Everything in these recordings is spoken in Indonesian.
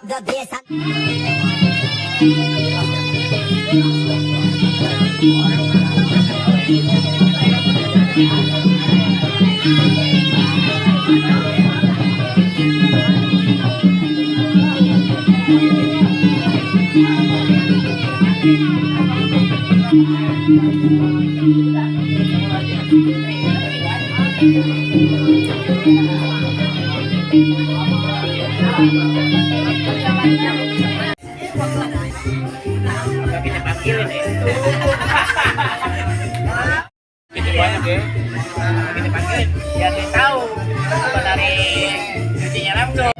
drop the bass. Kita panggilin ya. Kita banyak ya. Kita panggilin biar dia tahu apa dari cucinya langsung.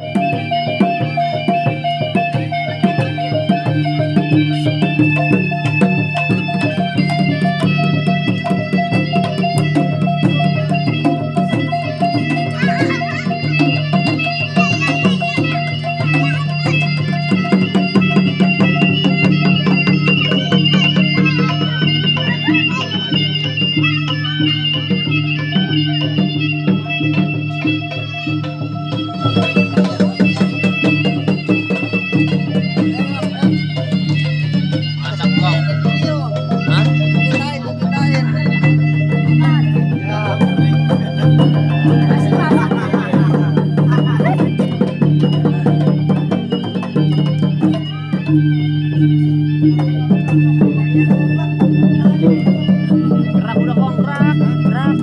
Gerak udah kong, gerak. Gerak.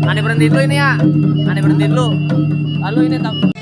Ane berhenti dulu ini ya. Ane berhenti dulu. Lalu ini tak.